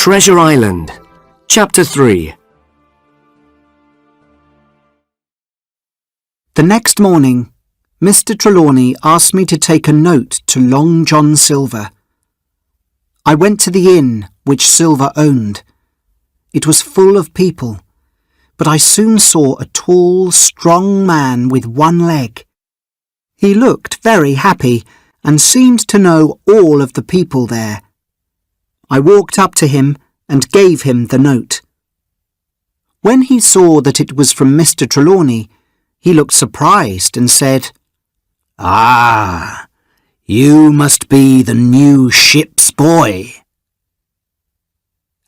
Treasure Island, Chapter 3. The next morning, Mr. Trelawney asked me to take a note to Long John Silver. I went to the inn which Silver owned. It was full of people, but I soon saw a tall, strong man with one leg. He looked very happy and seemed to know all of the people there. I walked up to him and gave him the note. When he saw that it was from Mr. Trelawney, he looked surprised and said, "Ah, you must be the new ship's boy."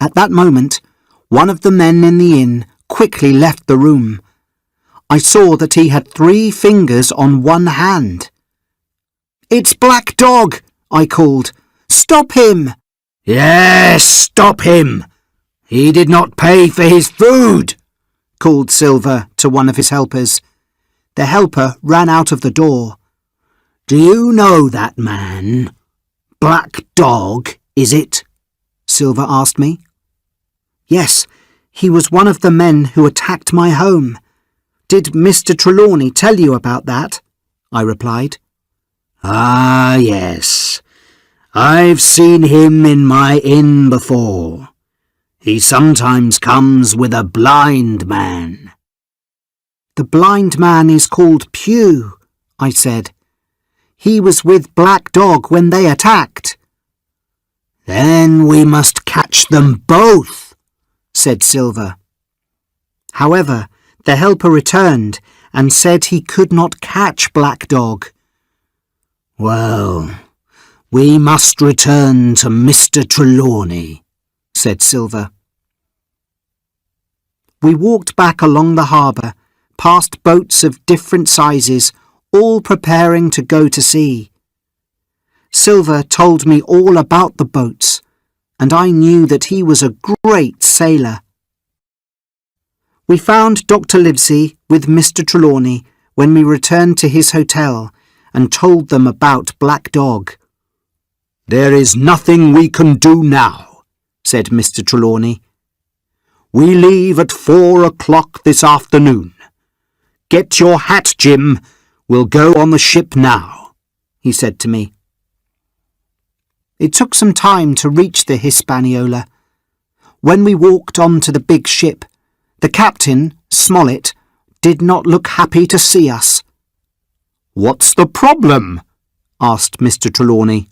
At that moment, one of the men in the inn quickly left the room. I saw that he had 3 fingers on one hand. "It's Black Dog," I called. "Stop him!" "Yes, stop him! He did not pay for his food," called Silver to one of his helpers. The helper ran out of the door. "Do you know that man? Black Dog, is it?" Silver asked me. "Yes, he was one of the men who attacked my home. Did Mr. Trelawney tell you about that?" I replied. "Ah, yes. I've seen him in my inn before. He sometimes comes with a blind man." "The blind man is called Pew," I said. "He was with Black Dog when they attacked." "Then we must catch them both," said Silver. However, the helper returned and said he could not catch Black Dog. "Well, we must return to Mr. Trelawney," said Silver. We walked back along the harbour, past boats of different sizes, all preparing to go to sea. Silver told me all about the boats, and I knew that he was a great sailor. We found Dr. Livesey with Mr. Trelawney when we returned to his hotel and told them about Black Dog. "There is nothing we can do now," said Mr. Trelawney. "We leave at 4 o'clock this afternoon. Get your hat, Jim. We'll go on the ship now," he said to me. It took some time to reach the Hispaniola. When we walked on to the big ship, the captain, Smollett, did not look happy to see us. "What's the problem?" asked Mr. Trelawney.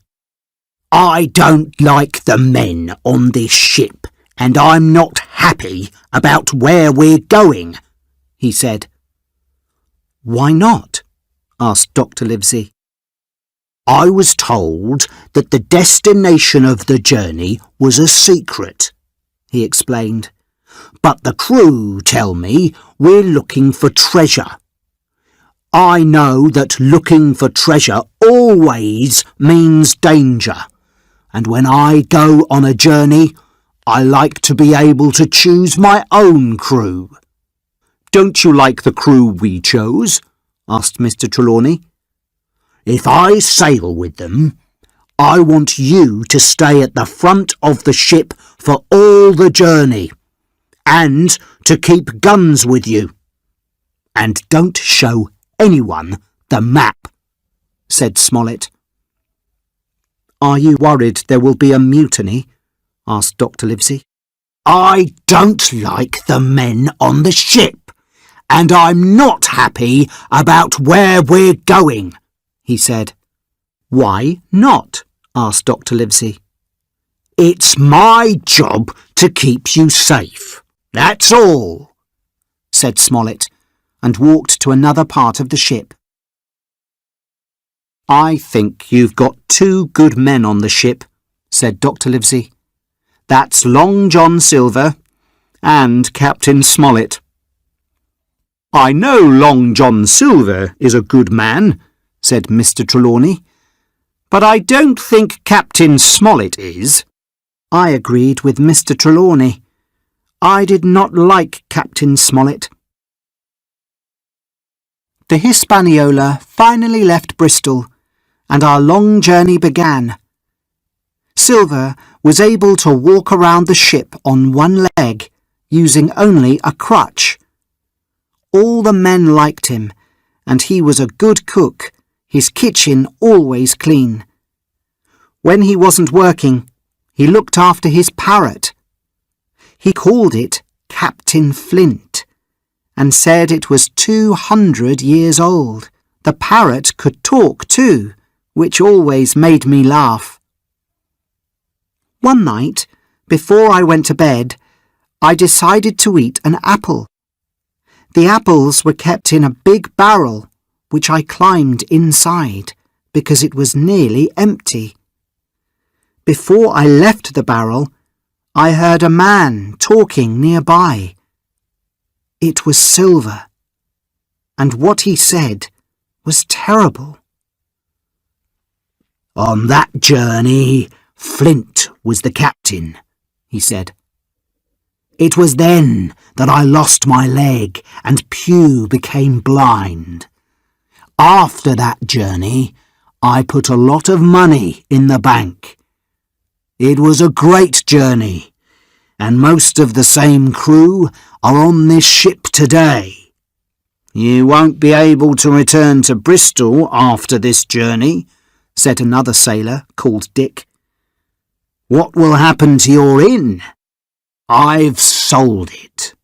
"I don't like the men on this ship, and I'm not happy about where we're going," he said. "Why not?" asked Dr. Livesey. "I was told that the destination of the journey was a secret," he explained. "But the crew tell me we're looking for treasure. I know that looking for treasure always means danger, and when I go on a journey, I like to be able to choose my own crew." "Don't you like the crew we chose?" asked Mr. Trelawney. "If I sail with them, I want you to stay at the front of the ship for all the journey, and to keep guns with you. And don't show anyone the map," said Smollett. "Are you worried there will be a mutiny?" asked Dr. Livesey. "I don't like the men on the ship, and I'm not happy about where we're going," he said. "Why not?" asked Dr. Livesey. "It's my job to keep you safe, that's all," said Smollett, and walked to another part of the ship. "I think you've got 2 good men on the ship," said Dr. Livesey. "That's Long John Silver and Captain Smollett." "I know Long John Silver is a good man," said Mr. Trelawney, "but I don't think Captain Smollett is." I agreed with Mr. Trelawney. I did not like Captain Smollett. The Hispaniola finally left Bristol, and our long journey began. Silver was able to walk around the ship on one leg, using only a crutch. All the men liked him, and he was a good cook, his kitchen always clean. When he wasn't working, he looked after his parrot. He called it Captain Flint, and said it was 200 years old. The parrot could talk too, which always made me laugh. One night, before I went to bed, I decided to eat an apple. The apples were kept in a big barrel, which I climbed inside, because it was nearly empty. Before I left the barrel, I heard a man talking nearby. It was Silver, and what he said was terrible. On that journey, Flint was the captain, he said. It was then that I lost my leg and Pew became blind. After that journey, I put a lot of money in the bank. It was a great journey, and most of the same crew are on this ship today. You won't be able to return to Bristol after this journey, said another sailor called Dick. What will happen to your inn? I've sold it,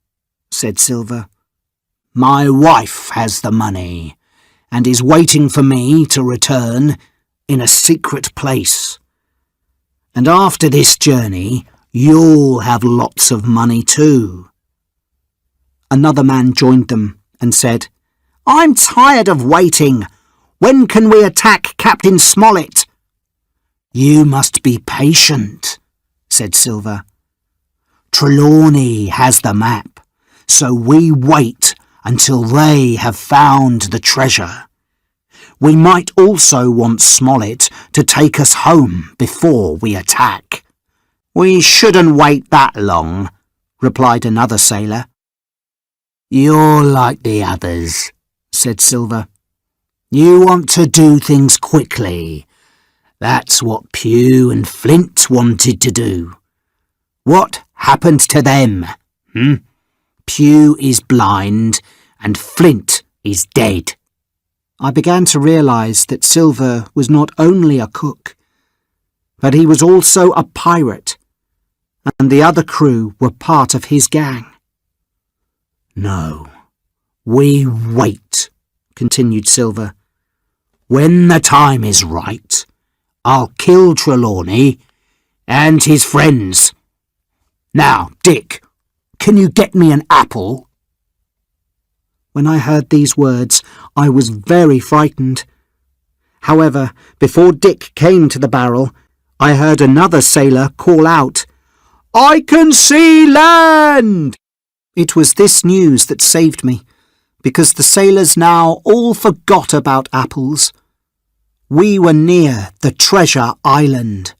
said Silver. My wife has the money and is waiting for me to return in a secret place. And after this journey, you'll have lots of money too. Another man joined them and said, I'm tired of waiting. When can we attack Captain Smollett? You must be patient, said Silver. Trelawney has the map, so we wait until they have found the treasure. We might also want Smollett to take us home before we attack. We shouldn't wait that long, replied another sailor. You're like the others, said Silver. You want to do things quickly. That's what Pew and Flint wanted to do. What happened to them? Pew is blind and Flint is dead. I began to realise that Silver was not only a cook, but he was also a pirate, and the other crew were part of his gang. No, we wait, continued Silver. When the time is right, I'll kill Trelawney and his friends. Now, Dick, can you get me an apple? When I heard these words, I was very frightened. However, before Dick came to the barrel, I heard another sailor call out, I can see land! It was this news that saved me, because the sailors now all forgot about apples. We were near the treasure island.